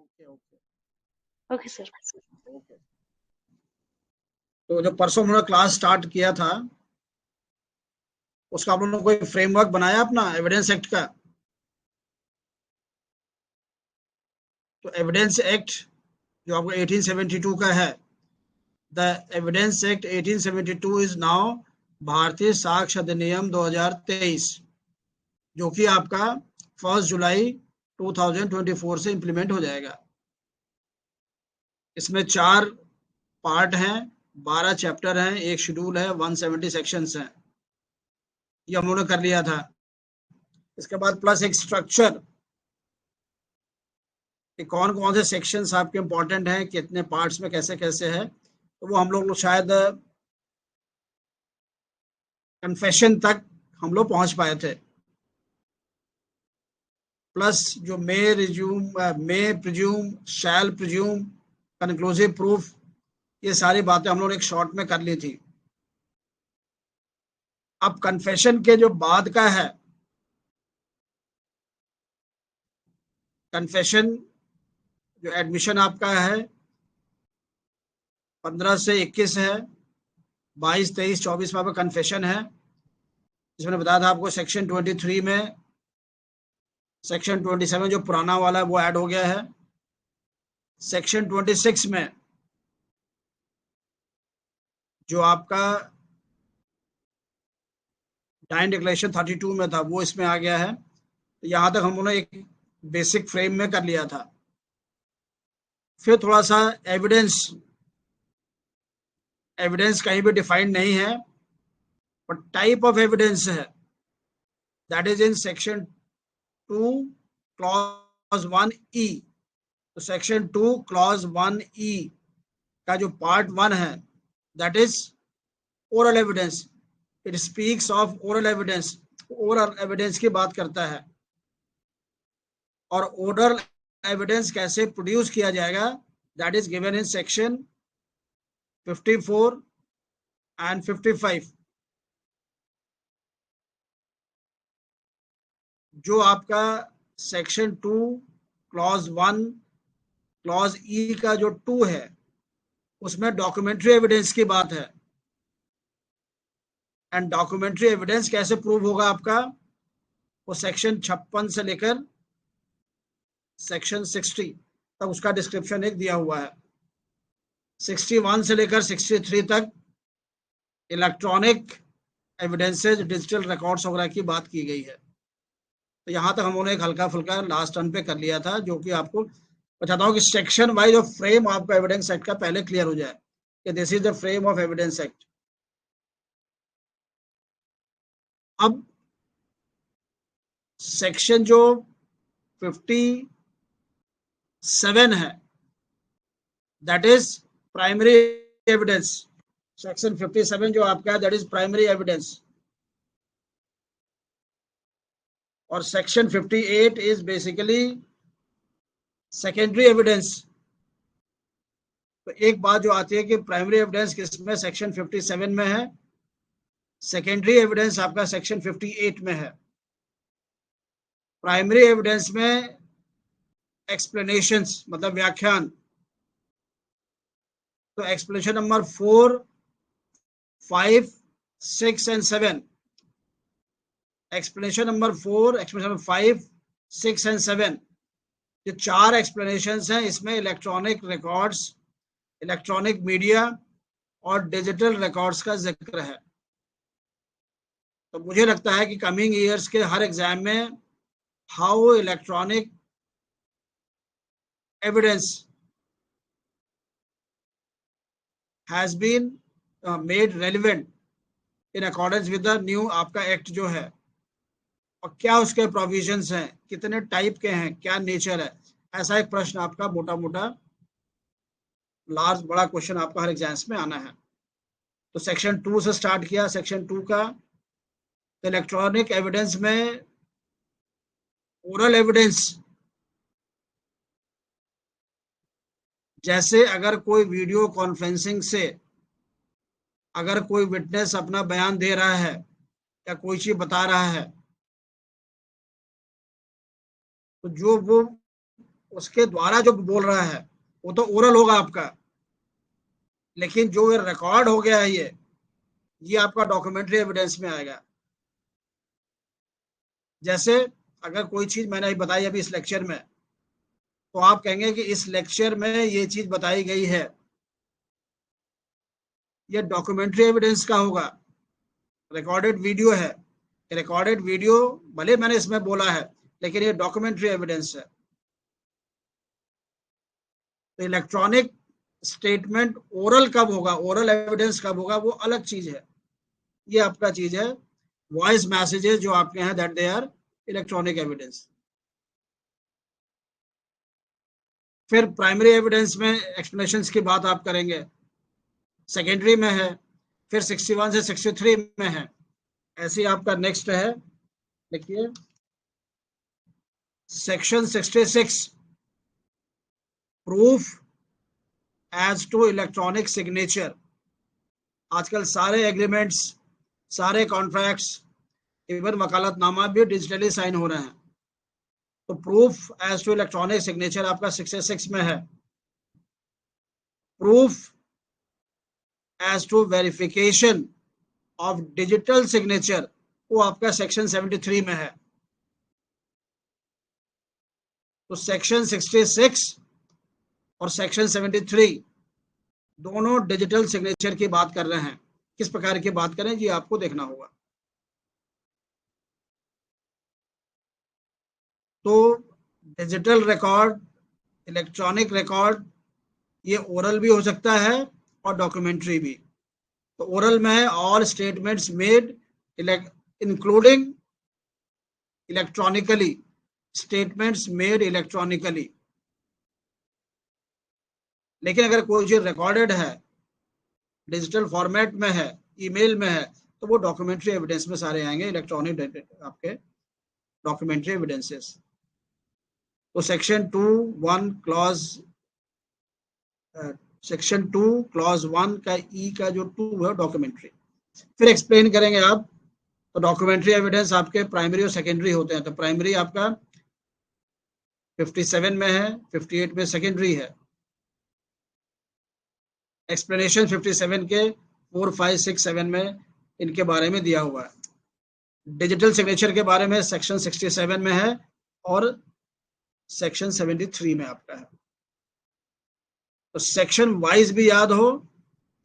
Okay okay okay sir. Okay. तो जब परसों हमने क्लास स्टार्ट किया था, उसका आप लोगों ने कोई फ्रेमवर्क बनाया अपना एविडेंस एक्ट का? तो एविडेंस एक्ट जो आपको 1872 का है, the evidence act 1872 is now भारतीय साक्ष्य अधिनियम 2023, जो कि आपका 1 जुलाई 2024 से इंप्लीमेंट हो जाएगा। इसमें 4 पार्ट हैं, 12 चैप्टर हैं, एक शेड्यूल है, 170 सेक्शंस हैं। ये हम लोगों ने कर लिया था। इसके बाद प्लस एक स्ट्रक्चर कि कौन कौन से सेक्शंस आपके इंपॉर्टेंट हैं, कितने पार्ट्स में कैसे कैसे है, तो वो हम लोग शायद कन्फेशन तक हम लोग पहुंच पाए थे। प्लस जो मे presume, shall presume, conclusive proof, ये सारी बातें हम लोग एक शॉर्ट में कर ली थी। अब कन्फेशन के जो बाद का है, कन्फेशन जो एडमिशन आपका है 15 से 21 है, 22, 23, 24 में आपका कन्फेशन है, जिसमें बताया था आपको सेक्शन 23 में सेक्शन 27 जो पुराना वाला है वो ऐड हो गया है। सेक्शन 26 में जो आपका डाइन डिक्लेरेशन 32 में था वो इसमें आ गया है। तो यहां तक हम लोगों ने एक बेसिक फ्रेम में कर लिया था। फिर थोड़ा सा एविडेंस कहीं भी डिफाइंड नहीं है, पर टाइप ऑफ एविडेंस है, that is in section 2 clause 1E। तो सेक्शन 2 क्लॉज 1E का जो पार्ट 1 है, that is oral evidence. It speaks of oral evidence, oral evidence की बात करता है। और ओरल एविडेंस कैसे प्रोड्यूस किया जाएगा, that is given in section 54 and 55। जो आपका सेक्शन 2 क्लॉज 1 क्लॉज E का जो 2 है, उसमें डॉक्यूमेंट्री एविडेंस की बात है। एंड डॉक्यूमेंट्री एविडेंस कैसे प्रूव होगा आपका, वो सेक्शन 56 से लेकर सेक्शन 60 तक उसका डिस्क्रिप्शन एक दिया हुआ है। 61 से लेकर 63 तक इलेक्ट्रॉनिक एविडेंसेज, डिजिटल रिकॉर्ड्स वगैरह की बात की गई है। तो यहाँ तक हम लोगों ने एक हल्का फुल्का लास्ट टर्न पे कर लिया था, जो कि आपको बताता हूँ कि सेक्शन वाइज ऑफ फ्रेम आपका एविडेंस एक्ट का पहले क्लियर हो जाए कि this is the frame of evidence act. अब सेक्शन जो 57 है, that is primary evidence. Section 57 जो आपका है, दैट इज प्राइमरी एविडेंस। और section 58 is basically secondary evidence. तो एक बात जो आती है कि प्राइमरी एविडेंस किसमें, सेक्शन 57 में है, सेकेंडरी एविडेंस आपका सेक्शन 58 में है। प्राइमरी एविडेंस में एक्सप्लेनेशंस मतलब व्याख्यान, तो explanation number 4, 5, 6 and 7, explanation number 4, explanation number 5, 6 and 7, ये 4 एक्सप्लेनेशंस हैं। इसमें इलेक्ट्रॉनिक रिकॉर्ड्स, इलेक्ट्रॉनिक मीडिया और डिजिटल रिकॉर्ड्स का जिक्र है। तो मुझे लगता है कि कमिंग ईयर्स के हर एग्जाम में how electronic evidence has been made relevant in accordance with the new आपका एक्ट जो है, और क्या उसके प्रोविजंस हैं, कितने टाइप के हैं, क्या नेचर है, ऐसा एक प्रश्न आपका मोटा मोटा लार्ज बड़ा क्वेश्चन आपका हर एग्जाम्स में आना है। तो सेक्शन 2 से स्टार्ट किया। सेक्शन 2 का इलेक्ट्रॉनिक एविडेंस में ओरल एविडेंस, जैसे अगर कोई वीडियो कॉन्फ्रेंसिंग से अगर कोई विटनेस अपना बयान दे रहा है या कोई चीज बता रहा है, तो जो वो उसके द्वारा जो बोल रहा है वो तो ओरल होगा आपका, लेकिन जो रिकॉर्ड हो गया है ये आपका डॉक्यूमेंट्री एविडेंस में आएगा। जैसे अगर कोई चीज मैंने अभी बताई अभी इस लेक्चर में, तो आप कहेंगे कि इस लेक्चर में ये चीज बताई गई है, ये डॉक्यूमेंट्री एविडेंस का होगा। रिकॉर्डेड वीडियो है, रिकॉर्डेड वीडियो भले मैंने इसमें बोला है, लेकिन ये डॉक्यूमेंट्री एविडेंस है। तो इलेक्ट्रॉनिक स्टेटमेंट ओरल कब होगा, ओरल एविडेंस कब होगा, वो अलग चीज है। ये आपका चीज है वॉइस मैसेजेस जो आपके हैं, that they are electronic evidence. फिर प्राइमरी एविडेंस में एक्सप्लेनेशंस की बात आप करेंगे, सेकेंडरी में है, फिर 61 से 63 में है। ऐसे ही आपका नेक्स्ट है, देखिए section 66 proof as to electronic signature. आजकल सारे एग्रीमेंट्स, सारे कॉन्ट्रैक्ट्स, इवन वकालतनामा भी डिजिटली साइन हो रहे हैं। तो proof as to electronic signature आपका 66 में है। Proof as to verification of digital signature वो आपका सेक्शन 73 में है। तो सेक्शन 66 और सेक्शन 73 दोनों डिजिटल सिग्नेचर की बात कर रहे हैं। किस प्रकार की बात करें जी, आपको देखना होगा। तो डिजिटल रिकॉर्ड, इलेक्ट्रॉनिक रिकॉर्ड, ये ओरल भी हो सकता है और डॉक्यूमेंट्री भी। तो ओरल में है all statements made including electronically, statements made electronically. लेकिन अगर कोई चीज रिकॉर्डेड है, डिजिटल फॉर्मेट में है, ईमेल में है, तो वो डॉक्यूमेंट्री एविडेंस में सारे आएंगे, इलेक्ट्रॉनिक आपके डॉक्यूमेंट्री एविडेंसेस। तो सेक्शन 2 क्लॉज 1 का ई का जो 2 है डॉक्यूमेंट्री। फिर एक्सप्लेन करेंगे आप। तो डॉक्यूमेंट्री एविडेंस आपके प्राइमरी और सेकेंडरी होते हैं। तो प्राइमरी आपका 57 में है, 58 में सेकेंडरी है। एक्सप्लेनेशन 57 के 4, 5, 6, 7 में इनके बारे में दिया हुआ है। डिजिटल सिग्नेचर के बारे में सेक्शन 67 में है और सेक्शन 73 में आपका है। तो सेक्शन वाइज भी याद हो,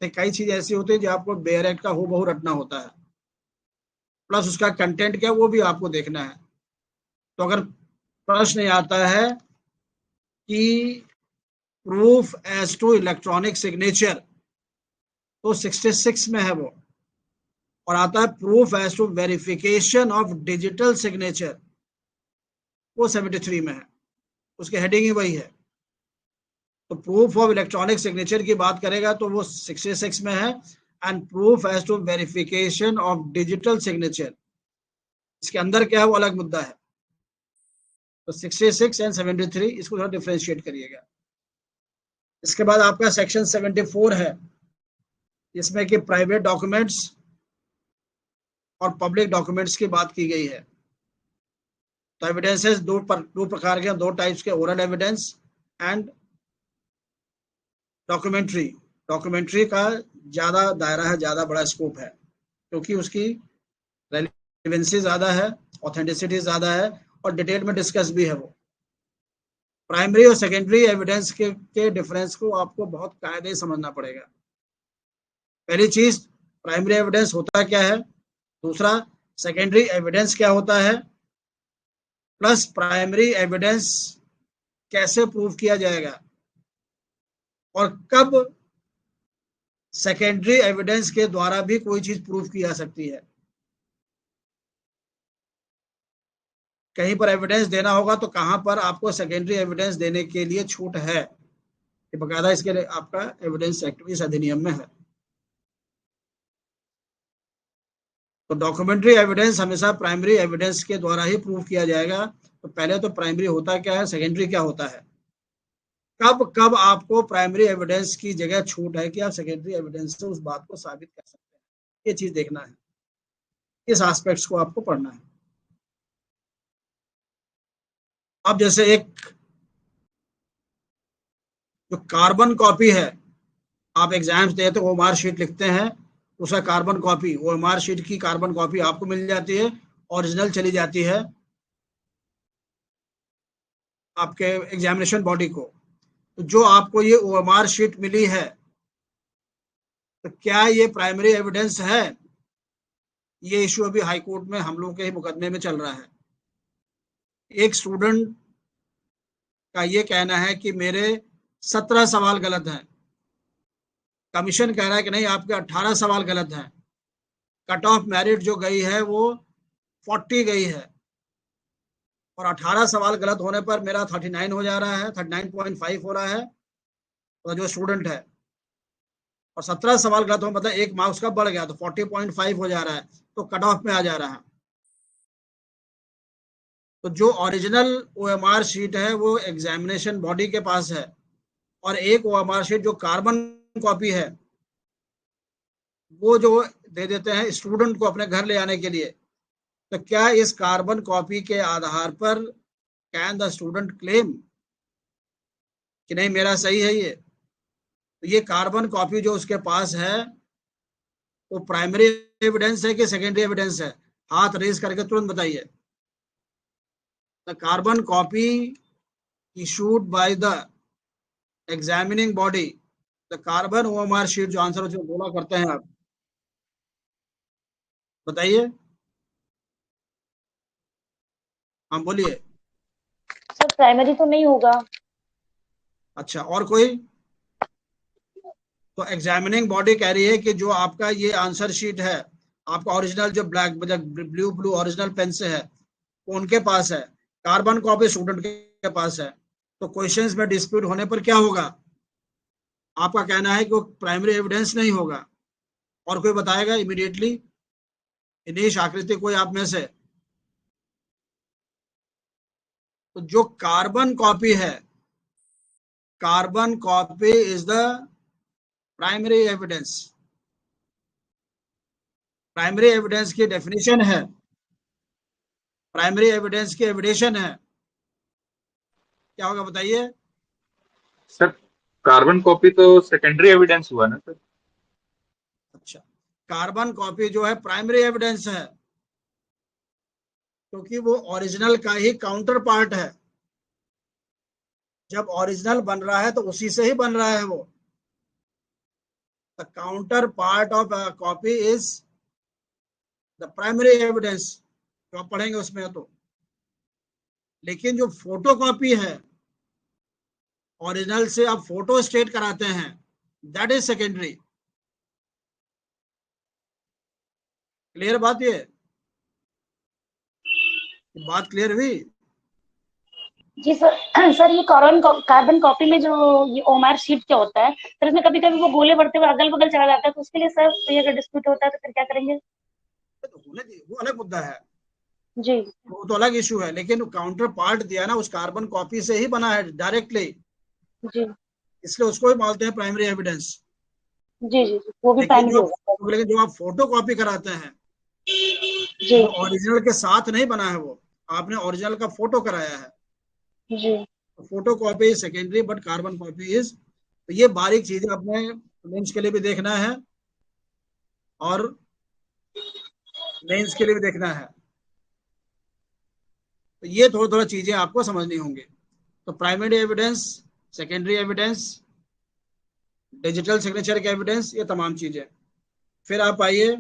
तो कई चीज ऐसी होती है जो आपको बेयर एक्ट का हूबहू रटना होता है, प्लस उसका कंटेंट क्या वो भी आपको देखना है। तो अगर प्रश्न आता है कि proof as to electronic signature, तो 66 में है वो। और आता है proof as to verification of digital signature, वो 73 में है। उसकी हेडिंग ही वही है। तो प्रूफ ऑफ इलेक्ट्रॉनिक सिग्नेचर की बात करेगा तो वो 66 में है। And proof as to verification of digital signature, इसके अंदर क्या है वो अलग मुद्दा है। तो 66 एंड 73 इसको थोड़ा डिफ्रेंशिएट करिएगा। इसके बाद आपका सेक्शन 74 है, जिसमें कि प्राइवेट डॉक्यूमेंट्स और पब्लिक डॉक्यूमेंट्स की बात की गई है। तो एविडेंसेस दो प्रकार के, दो टाइप्स के, oral evidence and documentary. Documentary का ज्यादा दायरा है, ज्यादा बड़ा स्कोप है, क्योंकि उसकी रेलेवेंसी ज्यादा है, ऑथेंटिसिटी ज्यादा है और डिटेल में डिस्कस भी है वो। प्राइमरी और सेकेंडरी एविडेंस के डिफरेंस को आपको बहुत कायदे समझना पड़ेगा। पहली चीज, प्राइमरी एविडेंस होता क्या है, दूसरा सेकेंडरी एविडेंस क्या होता है, प्लस प्राइमरी एविडेंस कैसे प्रूव किया जाएगा और कब सेकेंडरी एविडेंस के द्वारा भी कोई चीज प्रूव की जा सकती है। कहीं पर एविडेंस देना होगा तो कहां पर आपको सेकेंडरी एविडेंस देने के लिए छूट है, ये बकायदा इसके लिए आपका एविडेंस एक्ट इस अधिनियम में है। तो डॉक्यूमेंट्री एविडेंस हमेशा प्राइमरी एविडेंस के द्वारा ही प्रूव किया जाएगा। तो पहले तो प्राइमरी होता क्या है, सेकेंडरी क्या होता है, कब कब आपको प्राइमरी एविडेंस की जगह छूट है कि आप सेकेंडरी एविडेंस से उस बात को साबित कर सकते हैं, ये चीज देखना है। इस एस्पेक्ट्स को आपको पढ़ना है। अब जैसे एक जो कार्बन कॉपी है, आप एग्जाम्स देते हो, ओएमआर शीट लिखते हैं, उसका कार्बन कॉपी, ओएमआर शीट की कार्बन कॉपी आपको मिल जाती है, ओरिजिनल चली जाती है आपके एग्जामिनेशन बॉडी को। तो जो आपको ये ओएमआर शीट मिली है, तो क्या ये प्राइमरी एविडेंस है? ये इशू अभी हाई कोर्ट में हम लोग के मुकदमे में चल रहा है। एक स्टूडेंट का ये कहना है कि मेरे 17 सवाल गलत हैं, कमीशन कह रहा है कि नहीं आपके 18 सवाल गलत हैं, कट ऑफ मेरिट जो गई है वो 40 गई है, और 18 सवाल गलत होने पर मेरा 39 हो जा रहा है, 39.5 हो रहा है, तो जो स्टूडेंट है, और 17 सवाल गलत हो मतलब एक मार्क्स का बढ़ गया, तो 40.5 हो जा रहा है, तो कट ऑफ में आ जा रहा है। तो जो ओरिजिनल ओएमआर शीट है वो एग्जामिनेशन बॉडी के पास है, और एक ओएमआर शीट जो कार्बन कॉपी है वो जो दे देते हैं स्टूडेंट को अपने घर ले आने के लिए। तो क्या इस कार्बन कॉपी के आधार पर कैन द स्टूडेंट क्लेम कि नहीं मेरा सही है ये? तो ये कार्बन कॉपी जो उसके पास है वो प्राइमरी एविडेंस है कि सेकेंडरी एविडेंस है? हाथ रेज करके तुरंत बताइए। The carbon copy issued by the examining body, the carbon OMR sheet, जो आंसर जो बोला करते हैं आप, बताइए। हाँ बोलिए। सर प्राइमरी तो नहीं होगा। अच्छा, और कोई? तो एग्जामिनिंग बॉडी कह रही है कि जो आपका ये आंसर शीट है, आपका ओरिजिनल जो black blue blue original pen से है, वो उनके पास है, कार्बन कॉपी स्टूडेंट के पास है। तो क्वेश्चंस में डिस्प्यूट होने पर क्या होगा? आपका कहना है कि वो प्राइमरी एविडेंस नहीं होगा। और कोई बताएगा इमीडिएटली? इनीश, आकृति, कोई आप में से? तो जो कार्बन कॉपी है, carbon copy is the primary evidence. Primary evidence की डेफिनेशन है, प्राइमरी एविडेंस की एविडेशन है, क्या होगा बताइए? सर कार्बन कॉपी तो सेकेंडरी एविडेंस हुआ ना सर? अच्छा, कार्बन कॉपी जो है प्राइमरी एविडेंस है, क्योंकि वो ओरिजिनल का ही काउंटर पार्ट है। जब ओरिजिनल बन रहा है तो उसी से ही बन रहा है वो। The counter part of copy is the primary evidence, जो आप पढ़ेंगे उसमें है तो। लेकिन जो फोटो कॉपी है, ओरिजिनल से आप फोटो स्टेट कराते हैं, दैट इज सेकेंडरी। क्लियर बात? ये बात क्लियर हुई? जी सर। सर ये कार्बन कॉपी में जो ये ओएमआर शीट क्या होता है सर, इसमें कभी कभी वो गोले बढ़ते हुए अगल बगल चला जाता है, तो उसके लिए सर ये अगर डिस्प्यूट होता है तो फिर क्या करेंगे? तो वो अलग मुद्दा है, जी। वो तो अलग इशू है। लेकिन काउंटर पार्ट दिया ना उस कार्बन कॉपी से ही बना है डायरेक्टली, जी इसलिए उसको ही मानते हैं प्राइमरी एविडेंस। जी जी जी, वो भी लेकिन प्राइमरी होगा। जो आप फोटो कॉपी कराते हैं, जी वो ओरिजिनल के साथ नहीं बना है, वो आपने ओरिजिनल का फोटो कराया है। जी photo copy secondary, but carbon copy is. तो ये बारीक चीजें अपने मेंस के लिए भी देखना है और मेंस के लिए भी देखना है। तो ये थोड़ा थोड़ा चीजें आपको समझनी होंगी। तो primary evidence, secondary evidence, digital signature के एविडेंस, ये तमाम चीजें। फिर आप आइए,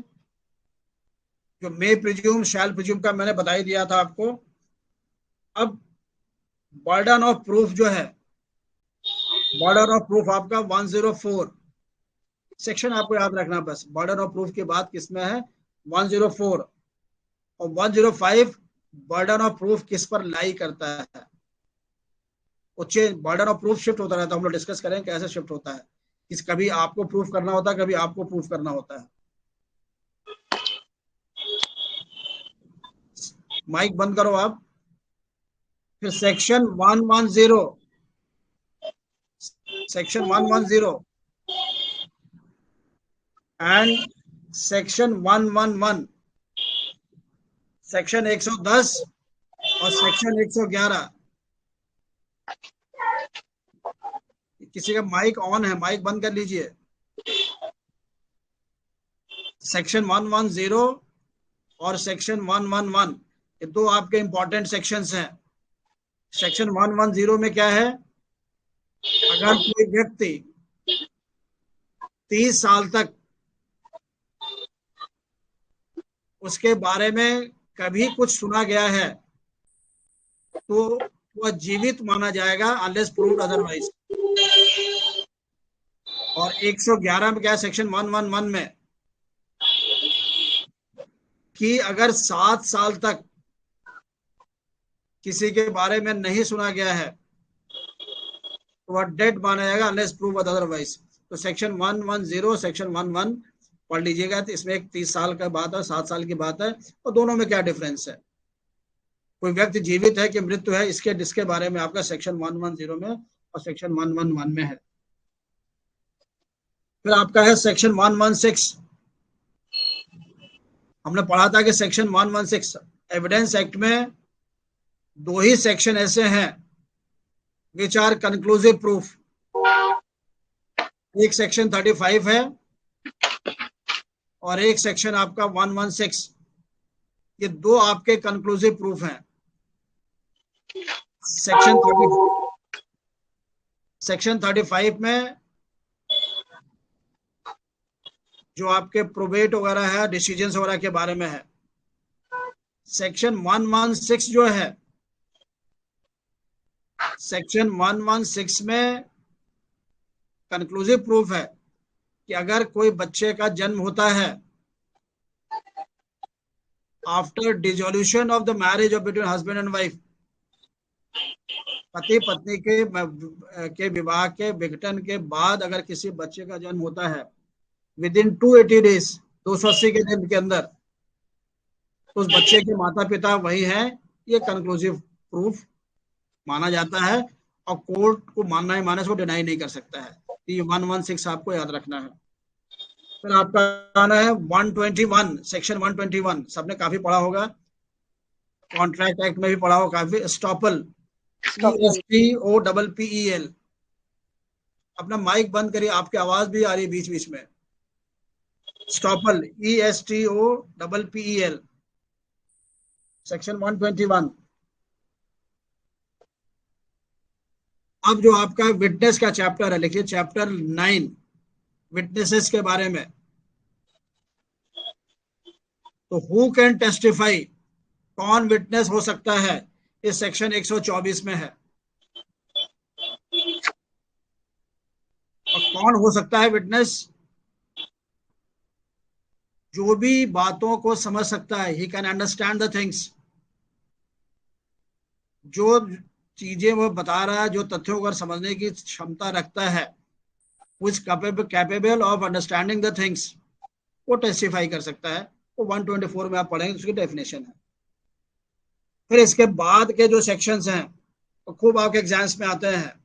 जो मे प्रिज्यूम शैल प्रिज्यूम का मैंने बता ही दिया था आपको। अब बर्डन ऑफ प्रूफ जो है, बर्डन ऑफ प्रूफ आपका 104 सेक्शन आपको याद रखना, बस बर्डन ऑफ प्रूफ की बात किसमें है? 104। और 105 बर्डन ऑफ प्रूफ किस पर लाई करता है? वो change, burden of proof shift होता रहता है, हम लोग डिस्कस करें कैसे शिफ्ट होता है। किस कभी आपको प्रूफ करना होता है, कभी आपको प्रूफ करना होता है। माइक बंद करो आप। फिर section 110, section 110 and section 111, section 110 और सेक्शन 111, किसी का माइक ऑन है, माइक बंद कर लीजिए। सेक्शन 110 और सेक्शन 111 ये दो आपके इंपॉर्टेंट सेक्शंस हैं। सेक्शन 110 में क्या है, अगर कोई व्यक्ति 30 साल तक उसके बारे में कभी कुछ सुना गया है तो वह जीवित माना जाएगा अनलेस प्रूव्ड अदरवाइज। और 111 में क्या है, सेक्शन 111 में, कि अगर 7 साल तक किसी के बारे में नहीं सुना गया है तो वह डेड माना जाएगा अनलेस प्रूव्ड अदरवाइज। तो सेक्शन 110 सेक्शन 11 पढ़ लीजिएगा। तो इसमें एक 30 साल का बात है, 7 साल की बात है, और दोनों में क्या डिफरेंस है। कोई व्यक्ति जीवित है कि मृत्यु है, इसके बारे में आपका सेक्शन 110 में और सेक्शन 111 में है। फिर आपका है सेक्शन 116। हमने पढ़ा था कि सेक्शन 116 एविडेंस एक्ट में दो ही सेक्शन ऐसे हैं विच आर कंक्लूसिव प्रूफ। एक सेक्शन 35 है और एक सेक्शन आपका 116। ये दो आपके कंक्लूसिव प्रूफ हैं। सेक्शन 35 में जो आपके प्रोबेट वगैरह है, डिसीजंस वगैरह के बारे में है। सेक्शन 116 जो है, सेक्शन 116 में कंक्लूसिव प्रूफ है कि अगर कोई बच्चे का जन्म होता है after dissolution of the marriage of between husband and wife, पति पत्नी के विवाह के विघटन के बाद अगर किसी बच्चे का जन्म होता है विद इन 280 डेज, 280 के दिन के अंदर, तो उस बच्चे के माता पिता वही हैं। ये कंक्लूसिव प्रूफ माना जाता है और कोर्ट को मानना ही माने, इसको डिनाई नहीं कर सकता है। ये 116 आपको याद रखना है। फिर आपका आना है 121, सेक्शन 121 सबने काफी पढ़ा होगा, कॉन्ट्रैक्ट एक्ट में भी पढ़ा होगा काफी। Estoppel, STOPPEL। अपना माइक बंद करिए, आपकी आवाज भी आ रही है बीच बीच में। Estoppel, STOPPEL, section 121। अब जो आपका विटनेस का चैप्टर है, लिखिए चैप्टर 9 विटनेसेस के बारे में। तो हु कैन टेस्टिफाई, कौन विटनेस हो सकता है, इस सेक्शन 124 में है। और कौन हो सकता है विटनेस, जो भी बातों को समझ सकता है, he can understand the things. जो चीजें वो बता रहा है, जो तथ्यों को समझने की क्षमता रखता है, which capable of understanding the things, वो टेस्टिफाई कर सकता है। वो 124 में आप पढ़ेंगे, उसकी डेफिनेशन है। फिर इसके बाद के जो सेक्शंस हैं वो खूब आपके एग्जाम्स में आते हैं।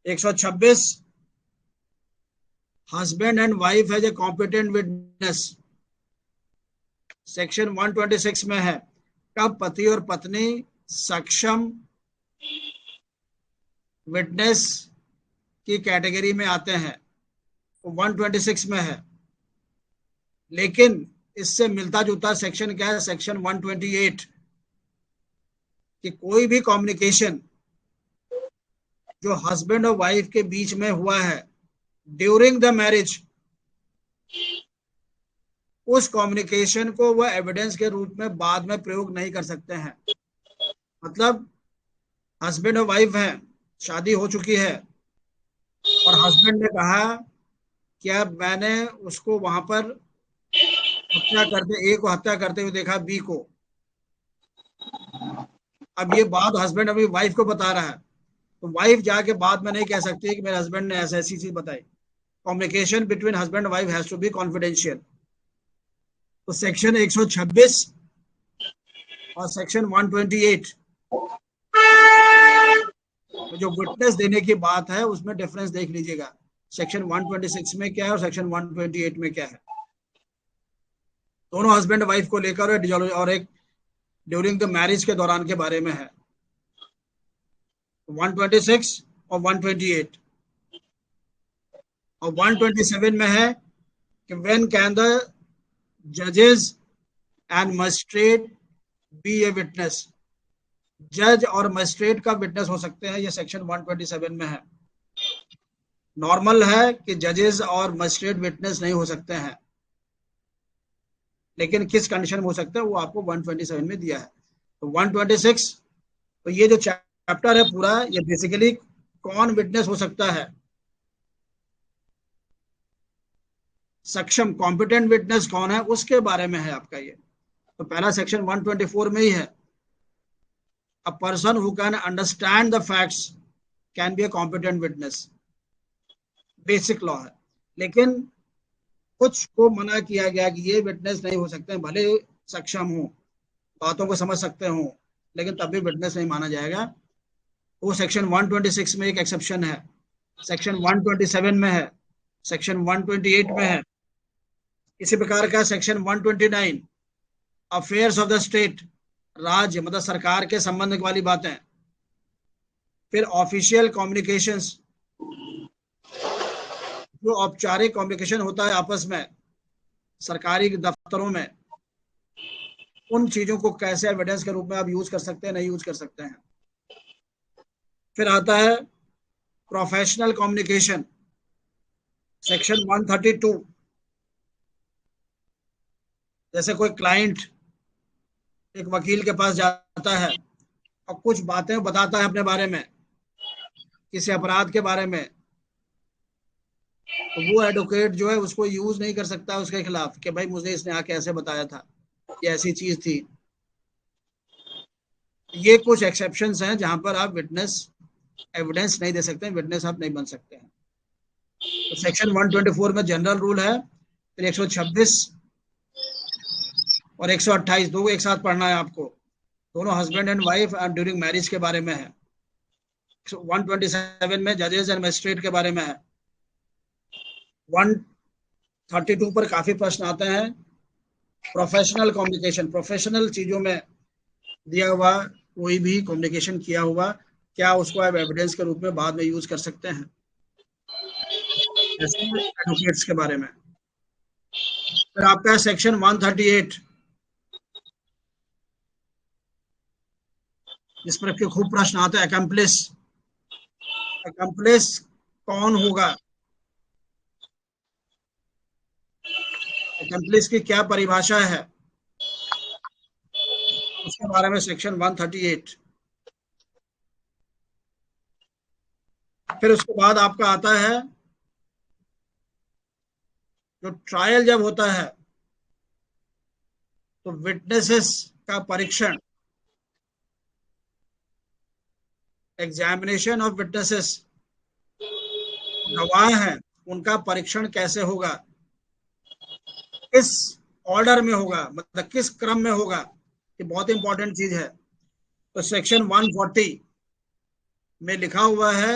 126 husband and wife as a competent witness. Section 126 में है कब पति और पत्नी सक्षम विटनेस की कैटेगरी में आते हैं, वो 126 में है। लेकिन इससे मिलता जुलता सेक्शन क्या है, सेक्शन 128, कि कोई भी कम्युनिकेशन जो हस्बैंड और वाइफ के बीच में हुआ है ड्यूरिंग द मैरिज, उस कम्युनिकेशन को वह एविडेंस के रूप में बाद में प्रयोग नहीं कर सकते हैं। मतलब हस्बैंड और वाइफ हैं, शादी हो चुकी है, और हस्बैंड ने कहा कि अब मैंने उसको वहां पर हत्या करते, ए को हत्या करते हुए देखा बी को। अब ये बात हस्बैंड अभी वाइफ को बता रहा है, तो वाइफ जाके बाद में नहीं कह सकती है कि मेरे हस्बैंड ने ऐसी ऐसी चीज बताई। Communication between husband wife has to be confidential. तो सेक्शन 126 और सेक्शन 128 जो विटनेस देने की बात है उसमें डिफरेंस देख लीजिएगा, सेक्शन 126 में क्या है और सेक्शन 128 में क्या है। दोनों हस्बैंड वाइफ को लेकर और एक ड्यूरिंग द मैरिज के दौरान के बारे में है। 126 और 128 और 127 में है कि व्हेन कैन द जजेस and magistrate be a witness, जज और मजिस्ट्रेट का विटनेस हो सकते हैं, ये सेक्शन 127 में है। नॉर्मल है कि जजेस और मजिस्ट्रेट विटनेस नहीं हो सकते हैं, लेकिन किस कंडीशन में हो सकता है वो आपको 127 में दिया है। तो 126, तो ये जो चैप्टर है पूरा, ये बेसिकली कौन विटनेस हो सकता है, सक्षम कॉम्पिटेंट विटनेस कौन है, उसके बारे में है आपका ये। तो पहला सेक्शन 124 में ही है, a person who can understand the facts can be A competent witness, basic law है। लेकिन कुछ को मना किया गया कि ये विटनेस नहीं हो सकते, भले सक्षम हो, बातों को समझ सकते हो, लेकिन तब भी विटनेस नहीं माना जाएगा। वो सेक्शन 126 में एक एक्सेप्शन है, सेक्शन 127 में है, सेक्शन 128 में है। इसी प्रकार का section 129 affairs of the state, राज्य मतलब सरकार के संबंध वाली बातें। फिर ऑफिशियल कम्युनिकेशंस, जो औपचारिक कम्युनिकेशन होता है आपस में सरकारी दफ्तरों में, उन चीजों को कैसे एविडेंस के रूप में आप यूज कर सकते हैं, नहीं यूज कर सकते हैं। फिर आता है प्रोफेशनल कम्युनिकेशन, सेक्शन 132, जैसे कोई क्लाइंट एक वकील के पास जाता है और कुछ बातें बताता है अपने बारे में, किसी अपराध के बारे में, तो वो एडवोकेट जो है उसको यूज नहीं कर सकता उसके खिलाफ कि भाई मुझे इसने आके ऐसे बताया था, ये ऐसी चीज थी। ये कुछ एक्सेप्शंस हैं जहां पर आप विटनेस एविडेंस नहीं दे सकते, विटनेस आप नहीं बन सकते हैं। तो सेक्शन 124 में जनरल रूल है। फिर 126 और 128 दो एक साथ पढ़ना है आपको, दोनों husband and wife and during marriage के बारे में है। 127 में जजेस एंड मजिस्ट्रेट के बारे में है। 132 पर काफी प्रश्न आते हैं, प्रोफेशनल कम्युनिकेशन, प्रोफेशनल चीजों में दिया हुआ कोई भी कम्युनिकेशन किया हुआ, क्या उसको आप एविडेंस के रूप में बाद में यूज कर सकते हैं, जैसे एडवोकेट्स के बारे में। फिर आपका सेक्शन 138, जिस पर के खूब प्रश्न आते हैं, अकम्प्लिस, अकम्प्लिस कौन होगा, अकम्प्लिस की क्या परिभाषा है, उसके बारे में सेक्शन 138। फिर उसके बाद आपका आता है जो ट्रायल जब होता है तो विटनेसेस का परीक्षण, एग्जामिनेशन ऑफ विटनेसेस, गवाह हैं उनका परीक्षण कैसे होगा, किस ऑर्डर में होगा, मतलब किस क्रम में होगा, ये बहुत इंपॉर्टेंट चीज है। तो सेक्शन 140 में लिखा हुआ है,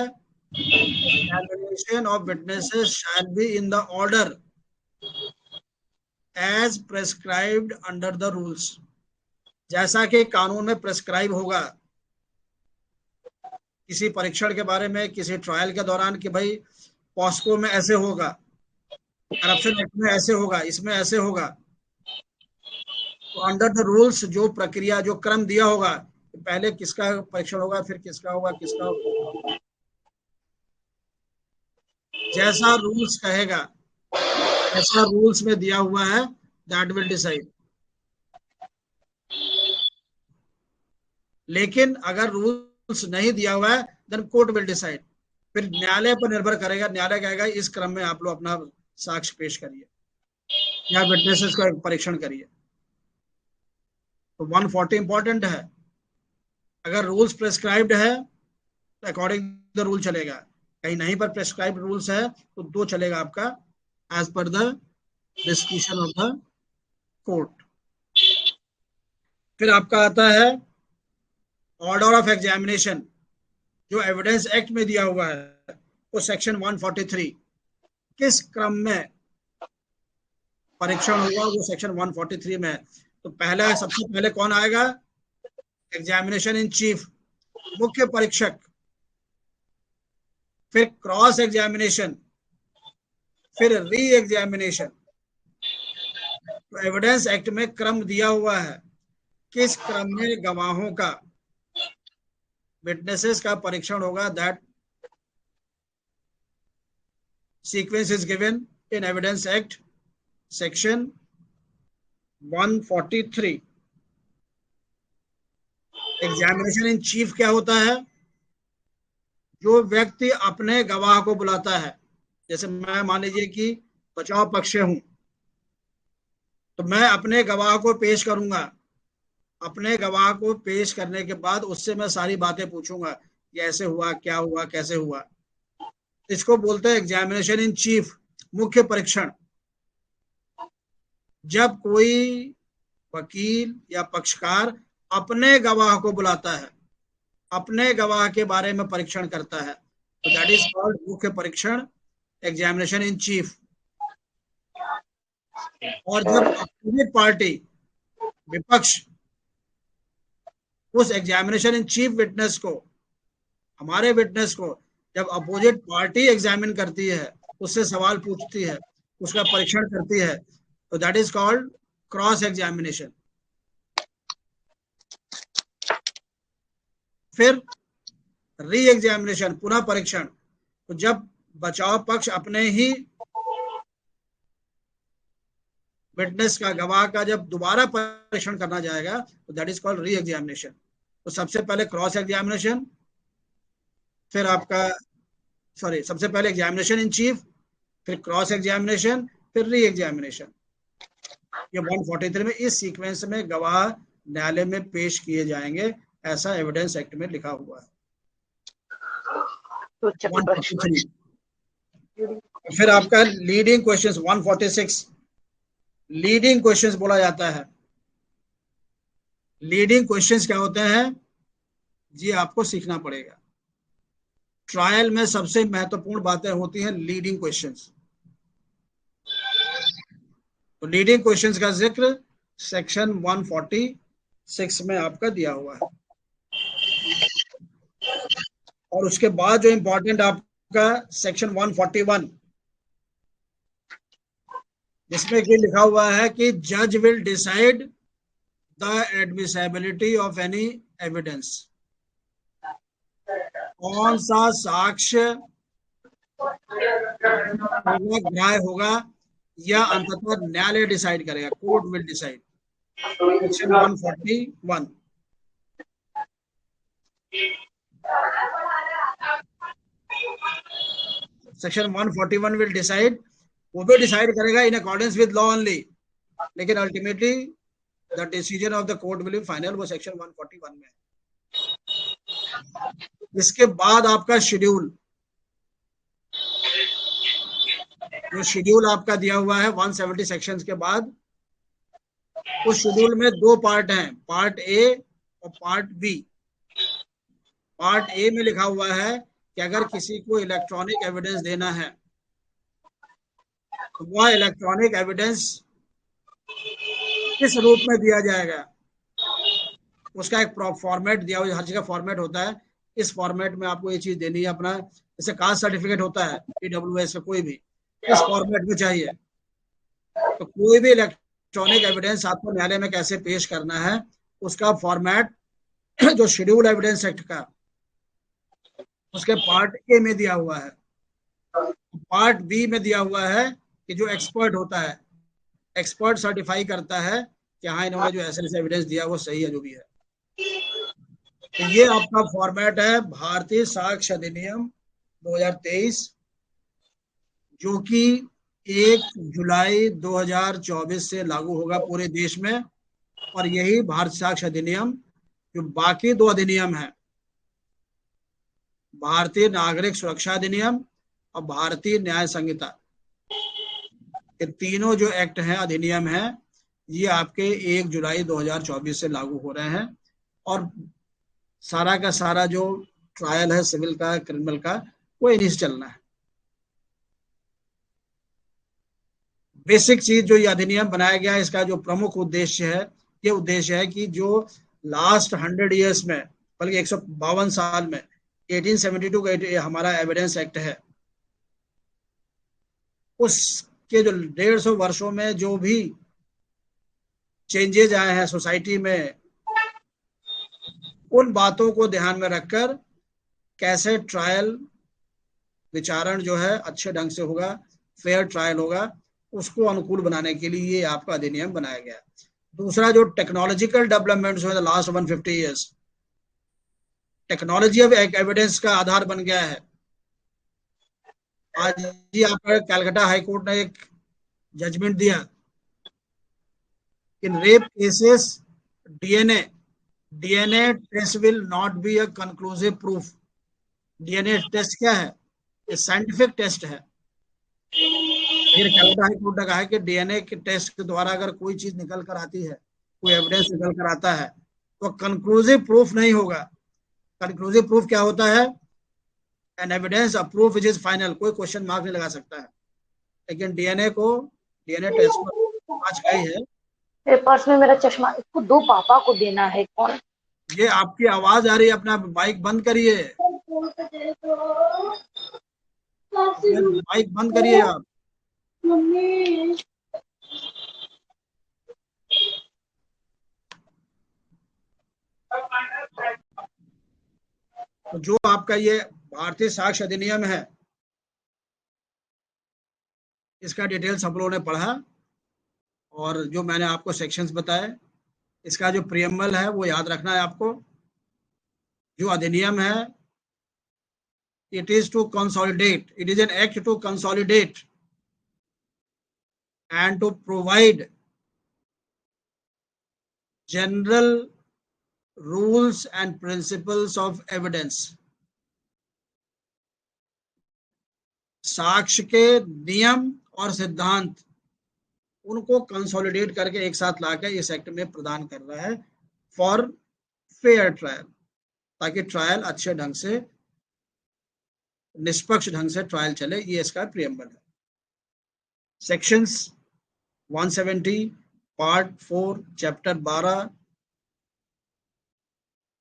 examination of witnesses shall be in the order as prescribed under the rules, जैसा कि कानून में प्रेस्क्राइब होगा किसी परीक्षण के बारे में, किसी ट्रायल के दौरान, कि भाई पॉस्को में ऐसे होगा, करप्शन एक्ट में ऐसे होगा, इसमें ऐसे होगा। तो अंडर द रूल्स जो प्रक्रिया, जो क्रम दिया होगा, पहले किसका परीक्षण होगा, फिर किसका होगा, किसका होगा, जैसा रूल्स कहेगा, ऐसा रूल्स में दिया हुआ है, दैट विल डिसाइड। लेकिन अगर रूल्स नहीं दिया हुआ है, देन कोर्ट विल डिसाइड। फिर न्यायालय पर निर्भर करेगा, न्यायालय कहेगा इस क्रम में आप लोग अपना साक्ष्य पेश करिए या विटनेसेस का परीक्षण करिए। तो 140 इंपॉर्टेंट है, अगर रूल्स प्रेस्क्राइब्ड है तो अकॉर्डिंग द रूल चलेगा, कहीं नहीं पर प्रेस्क्राइब्ड रूल्स है तो दो चलेगा आपका, as per the description of the court. फिर आपका आता है ऑर्डर ऑफ एग्जामिनेशन, जो एविडेंस एक्ट में दिया हुआ है, वो सेक्शन 143, किस क्रम में परीक्षण होगा, वो सेक्शन 143 में है। तो पहला, सबसे पहले कौन आएगा, एग्जामिनेशन इन चीफ, मुख्य परीक्षक। फिर क्रॉस एग्जामिनेशन, फिर री एग्जामिनेशन। तो एविडेंस एक्ट में क्रम दिया हुआ है, किस क्रम में गवाहों का, विटनेसेस का परीक्षण होगा। That sequence is given in evidence act section 143। Examination in chief क्या होता है? जो व्यक्ति अपने गवाह को बुलाता है, जैसे मैं मान लीजिए कि बचाव पक्ष से हूं, तो मैं अपने गवाह को पेश करूंगा। अपने गवाह को पेश करने के बाद उससे मैं सारी बातें पूछूंगा कि ऐसे हुआ, क्या हुआ, कैसे हुआ। इसको बोलते हैं एग्जामिनेशन इन चीफ, मुख्य परीक्षण। जब कोई वकील या पक्षकार अपने गवाह को बुलाता है, अपने गवाह के बारे में परीक्षण करता है, तो दैट इज कॉल्ड मुख्य परीक्षण, एग्जामिनेशन इन चीफ। और जब अपोजिट पार्टी, विपक्ष, उस एग्जामिनेशन इन चीफ विटनेस को, हमारे विटनेस को जब अपोजिट पार्टी एग्जामिन करती है, उससे सवाल पूछती है, उसका परीक्षण करती है, तो that is called cross examination. फिर री एग्जामिनेशन, पुनः परीक्षण। तो जब बचाव पक्ष अपने ही विटनेस का, गवाह का जब दोबारा परीक्षण करना जाएगा, तो that is called re examination. तो सबसे पहले क्रॉस एग्जामिनेशन, फिर आपका सबसे पहले एग्जामिनेशन इन चीफ, फिर क्रॉस एग्जामिनेशन, फिर री एग्जामिनेशन। ये 143 में इस सीक्वेंस में गवाह न्यायालय में पेश किए जाएंगे, ऐसा एविडेंस एक्ट में लिखा हुआ है। 143। फिर आपका लीडिंग क्वेश्चंस 146। लीडिंग क्वेश्चंस बोला जाता है। लीडिंग क्वेश्चंस क्या होते हैं जी, आपको सीखना पड़ेगा। ट्रायल में सबसे महत्वपूर्ण बातें होती हैं लीडिंग क्वेश्चंस। तो लीडिंग क्वेश्चंस का जिक्र सेक्शन 146 में आपका दिया हुआ है। और उसके बाद जो इंपॉर्टेंट आपका सेक्शन 141, जिसमें ये लिखा हुआ है कि जज will decide the admissibility of any evidence. कौन सा साक्ष्य ग्राह्य होगा या अंततः न्यायालय डिसाइड करेगा, court will decide. Section 141। Section 141 will decide, वो भी डिसाइड करेगा in accordance with law only, लेकिन ultimately the decision of the court will be final. वो सेक्शन 141 में। इसके बाद आपका शेड्यूल, जो शेड्यूल आपका दिया हुआ है 170 सेक्शंस के बाद, उस शेड्यूल में दो पार्ट हैं, पार्ट ए और पार्ट बी। पार्ट ए में लिखा हुआ है कि अगर किसी को इलेक्ट्रॉनिक एविडेंस देना है, तो वह इलेक्ट्रॉनिक एविडेंस किस रूप में दिया जाएगा, उसका एक फॉर्मेट दिया हुआ है। हर जगह फॉर्मेट होता है, इस फॉर्मेट में आपको ये चीज देनी है। अपना जैसे कास्ट सर्टिफिकेट होता है PWS का, कोई भी इस फॉर्मेट में चाहिए। तो कोई भी इलेक्ट्रॉनिक एविडेंस आपको न्यायालय में कैसे पेश करना है, उसका फॉर्मेट जो शेड्यूल एविडेंस एक्ट का, उसके पार्ट ए में दिया हुआ है। पार्ट बी में दिया हुआ है कि जो एक्सपर्ट होता है, एक्सपर्ट सर्टिफाई करता है कि हाँ, इन्होंने जो ऐसे एविडेंस दिया वो सही है, जो भी है। तो ये आपका फॉर्मेट है भारतीय साक्ष्य अधिनियम 2023, जो कि 1 जुलाई 2024 से लागू होगा पूरे देश में। और यही भारतीय साक्ष्य अधिनियम, जो बाकी दो अधिनियम है, भारतीय नागरिक सुरक्षा अधिनियम और भारतीय न्याय संहिता, ये तीनों जो एक्ट हैं, अधिनियम हैं, ये आपके 1 जुलाई 2024 से लागू हो रहे हैं। और सारा का सारा जो ट्रायल है सिविल का, क्रिमिनल का, वो इन्हीं से चलना है। बेसिक चीज जो ये अधिनियम बनाया गया है, इसका जो प्रमुख उद्देश्य है, ये उद्देश्य है कि जो लास्ट 100 ईयर्स में, बल्कि 152 साल में, 1872 का हमारा एविडेंस एक्ट है, उसके जो 150 वर्षों में जो भी चेंजेज आए हैं सोसाइटी में, उन बातों को ध्यान में रखकर कैसे ट्रायल विचारण जो है अच्छे ढंग से होगा, फेयर ट्रायल होगा, उसको अनुकूल बनाने के लिए ये आपका अधिनियम बनाया गया। दूसरा, जो टेक्नोलॉजिकल डेवलपमेंट्स हुए लास्ट 150 ईयर्स, टेक्नोलॉजी अब एक एविडेंस का आधार बन गया है। आज ही आपका कलकत्ता हाई कोर्ट ने एक जजमेंट दिया, in rape cases DNA test will not be a conclusive proof. DNA test क्या है? ये साइंटिफिक टेस्ट है। फिर कलकत्ता हाई कोर्ट ने कहा है कि डीएनए के टेस्ट के द्वारा अगर कोई चीज निकल कर आती है, कोई एविडेंस निकल कर आता है, तो कंक्लूसिव प्रूफ नहीं होगा। कंक्लूसिव प्रूफ क्या होता है? An evidence proof which is final, कोई क्वेश्चन मार्क नहीं लगा सकता है। लेकिन डीएनए टेस्ट को आज का ही है। मेरे पर्स में मेरा चश्मा, इसको दो, पापा को देना है। कौन? ये आपकी आवाज आ रही है, अपना माइक बंद करिए, माइक बंद करिए आप। तो जो आपका ये भारतीय साक्ष्य अधिनियम है, इसका डिटेल्स हम लोगों ने पढ़ा, और जो मैंने आपको सेक्शंस बताए, इसका जो प्रियम्बल है वो याद रखना है आपको। जो अधिनियम है, it is to consolidate, it is an act to consolidate and to provide general rules and principles of evidence। साक्ष्य के नियम और सिद्धांत, उनको कंसोलिडेट करके एक साथ लाकर इस एक्ट में प्रदान कर रहा है फॉर फेयर ट्रायल, ताकि ट्रायल अच्छे ढंग से, निष्पक्ष ढंग से ट्रायल चले। ये इसका प्रियम्बल है। सेक्शंस 170 पार्ट 4 चैप्टर 12,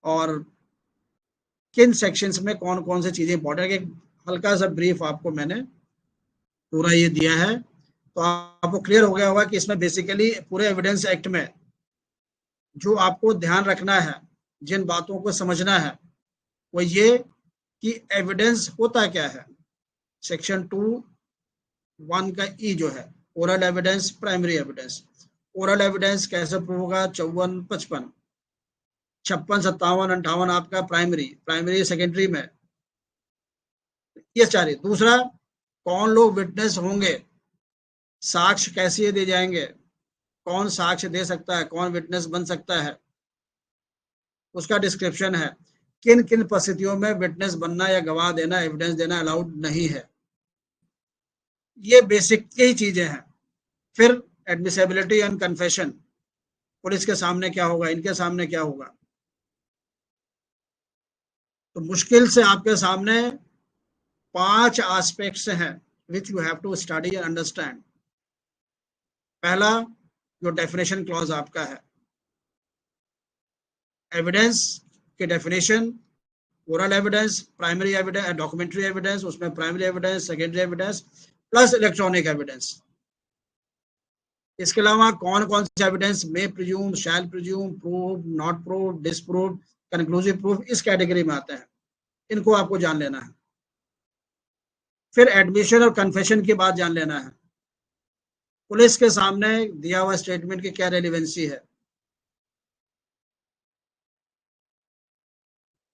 और किन सेक्शंस में कौन कौन से चीजें इंपॉर्टेंट है, हल्का सा ब्रीफ आपको मैंने पूरा ये दिया है। तो आपको क्लियर हो गया होगा कि इसमें बेसिकली पूरे एविडेंस एक्ट में जो आपको ध्यान रखना है, जिन बातों को समझना है, वो ये कि एविडेंस होता क्या है। सेक्शन 2(1) का ई जो है oral evidence, primary evidence. Oral evidence कैसे प्रूव होगा? 54, 55, 56, 57, 58 आपका प्राइमरी सेकेंडरी में, ये सारे। दूसरा, कौन लोग विटनेस होंगे, साक्ष्य कैसे दे जाएंगे, कौन साक्ष्य दे सकता है, कौन विटनेस बन सकता है, उसका डिस्क्रिप्शन है। किन किन परिस्थितियों में विटनेस बनना या गवाह देना, एविडेंस देना अलाउड नहीं है। ये बेसिक यही चीजें हैं। फिर एडमिसिबिलिटी एंड कन्फेशन, पुलिस के सामने क्या होगा, इनके सामने क्या होगा। तो मुश्किल से आपके सामने 5 एस्पेक्ट्स हैं which you have to study and understand. पहला, जो डेफिनेशन क्लॉज आपका है, एविडेंस के definition, oral evidence, primary evidence, documentary evidence, उसमें primary evidence, secondary evidence plus electronic evidence. इसके अलावा कौन कौन से एविडेंस में presume, shall presume, prove, not prove, disprove, conclusive proof, इस कैटेगरी में आते हैं। इनको आपको जान लेना है। फिर एडमिशन और कन्फेशन की बात जान लेना है। पुलिस के सामने दिया हुआ स्टेटमेंट की क्या रेलिवेंसी है।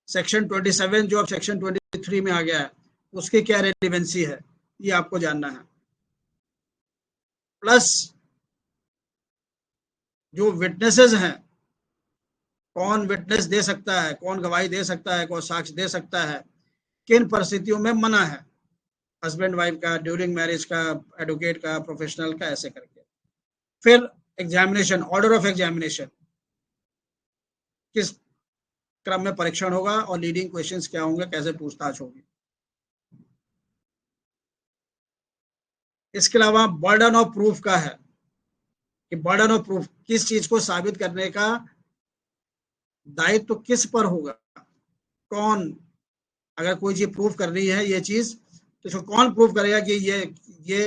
सेक्शन 27 जो अब सेक्शन 23 में आ गया है, उसकी क्या रेलिवेंसी है, ये आपको जानना है। प्लस जो विटनेसेस हैं, कौन विटनेस दे सकता है, कौन गवाही दे सकता है, कौन साक्ष्य दे सकता है, किन परिस्थितियों में मना है, हस्बैंड वाइफ का, ड्यूरिंग मैरिज का, एडवोकेट का, प्रोफेशनल का, ऐसे करके। फिर एग्जामिनेशन, ऑर्डर ऑफ एग्जामिनेशन, किस क्रम में परीक्षण होगा और लीडिंग क्वेश्चंस क्या होंगे, कैसे पूछताछ होगी। इसके अलावा बर्डन ऑफ प्रूफ का है कि बर्डन ऑफ प्रूफ, किस चीज को साबित करने का दायित्व तो किस पर होगा, कौन, अगर कोई चीज प्रूफ करनी है ये चीज, तो इसको कौन प्रूफ करेगा कि ये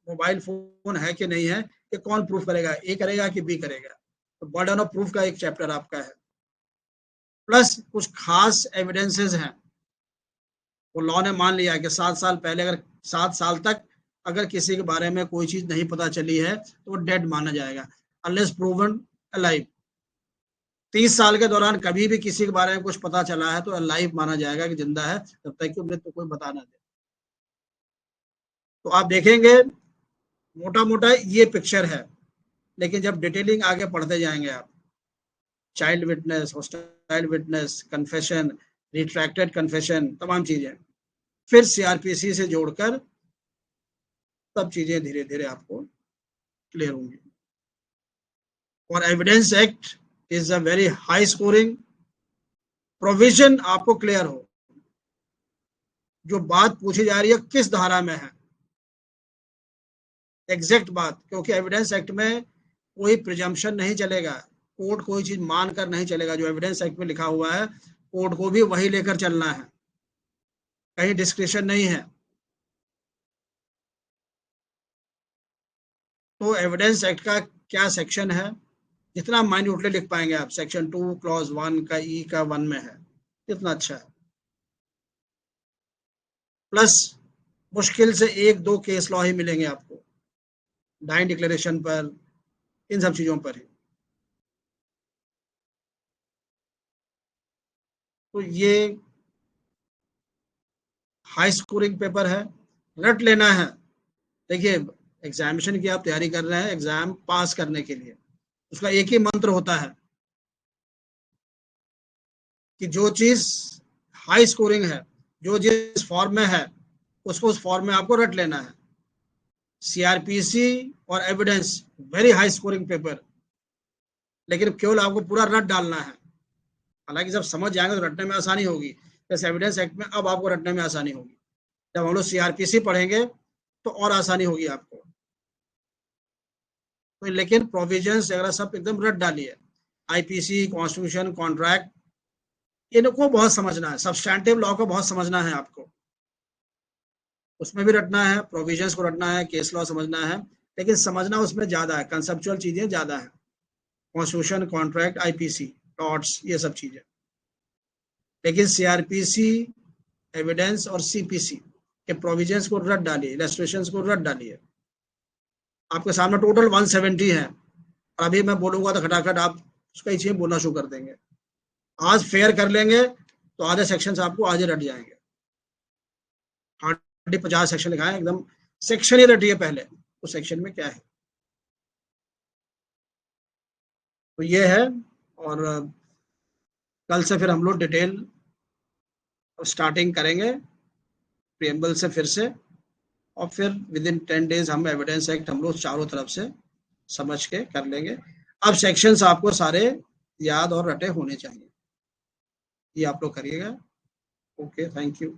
मोबाइल फोन है कि नहीं है, ये कौन प्रूफ करेगा, ए करेगा कि बी करेगा। तो बर्डन ऑफ प्रूफ का एक चैप्टर आपका है, प्लस कुछ खास एविडेंसेस हैं। वो लॉ ने मान लिया कि 7 साल पहले अगर 7 साल तक अगर किसी के बारे में कोई चीज नहीं पता चली है तो वो डेड माना जाएगा, अनलेस प्रूवन अलाइव। 30 साल के दौरान कभी भी किसी के बारे में कुछ पता चला है तो अलाइव माना जाएगा कि जिंदा है, जब तक कि उन्हें तो कोई बता ना दे। तो आप देखेंगे मोटा मोटा ये पिक्चर है, लेकिन जब डिटेलिंग आगे पढ़ते जाएंगे आप, child witness, hostile witness, confession, retracted confession, तमाम चीजें, फिर सीआरपीसी से जोड़कर सब चीजें धीरे धीरे आपको क्लियर होंगी। और evidence act is a very high scoring provision, आपको क्लियर हो जो बात पूछी जा रही है किस धारा में है, एग्जैक्ट बात, क्योंकि एविडेंस एक्ट में कोई प्रिजम्पशन नहीं चलेगा, कोर्ट कोई चीज मान कर नहीं चलेगा। जो एविडेंस एक्ट में लिखा हुआ है कोर्ट को भी वही लेकर चलना है, कहीं डिस्क्रिप्शन नहीं है। तो एविडेंस एक्ट का क्या सेक्शन है, जितना माइन्यूटली लिख पाएंगे आप, सेक्शन 2 क्लॉज 1 का ई का 1 में है, कितना अच्छा है। प्लस मुश्किल से 1-2 केस लॉ ही मिलेंगे आपको, डाइन डिक्लेरेशन पर, इन सब चीजों पर ही। तो ये हाई स्कोरिंग पेपर है, रट लेना है। देखिए एग्जामिनेशन की आप तैयारी कर रहे हैं, एग्जाम पास करने के लिए उसका एक ही मंत्र होता है कि जो चीज हाई स्कोरिंग है, जो जिस फॉर्म में है, उसको उस फॉर्म में आपको रट लेना है। सीआरपीसी और evidence very high scoring paper, लेकिन केवल आपको पूरा रट डालना है। हालांकि जब समझ जाएंगे तो रटने में आसानी होगी, जैसे एविडेंस एक्ट में अब आपको रटने में आसानी होगी। जब हम लोग सीआरपीसी पढ़ेंगे तो और आसानी होगी आपको। तो लेकिन प्रोविजंस वगैरह सब एकदम रट डालिए, आईपीसी, कॉन्स्टिट्यूशन, कॉन्ट्रैक्ट, इनको बहुत समझना है, सब्सटैंटिव लॉ को बहुत समझना है आपको, उसमें भी रटना है, प्रोविजंस को रटना है, केस लॉ समझना है, लेकिन समझना उसमें ज्यादा है, कंसेप्चुअल चीजें ज्यादा है, कॉन्स्टिट्यूशन, कॉन्ट्रैक्ट, आईपीसी, टॉर्ट्स, ये सब चीजें। लेकिन सीआरपीसी, एविडेंस और सीपीसी के प्रोविजंस को रट डालिए, इलस्ट्रेशंस को रट डालिए। आपके सामने टोटल 170 है, और अभी मैं बोलूंगा तो खटाखट आप उसका ही चीजें बोलना शुरू कर देंगे। आज फेयर कर लेंगे तो आधे सेक्शन आपको आज रट जाएंगे। 50 सेक्शन लिखा है, एकदम सेक्शन ही रटिए पहले, उस सेक्शन में क्या है। तो ये है, और कल से फिर हम लोग डिटेल स्टार्टिंग करेंगे प्रिएम्बल से फिर से, और फिर विद इन 10 डेज हम एविडेंस एक्ट हम लोग चारों तरफ से समझ के कर लेंगे। अब सेक्शंस आपको सारे याद और रटे होने चाहिए, ये आप लोग करिएगा। Okay, thank you.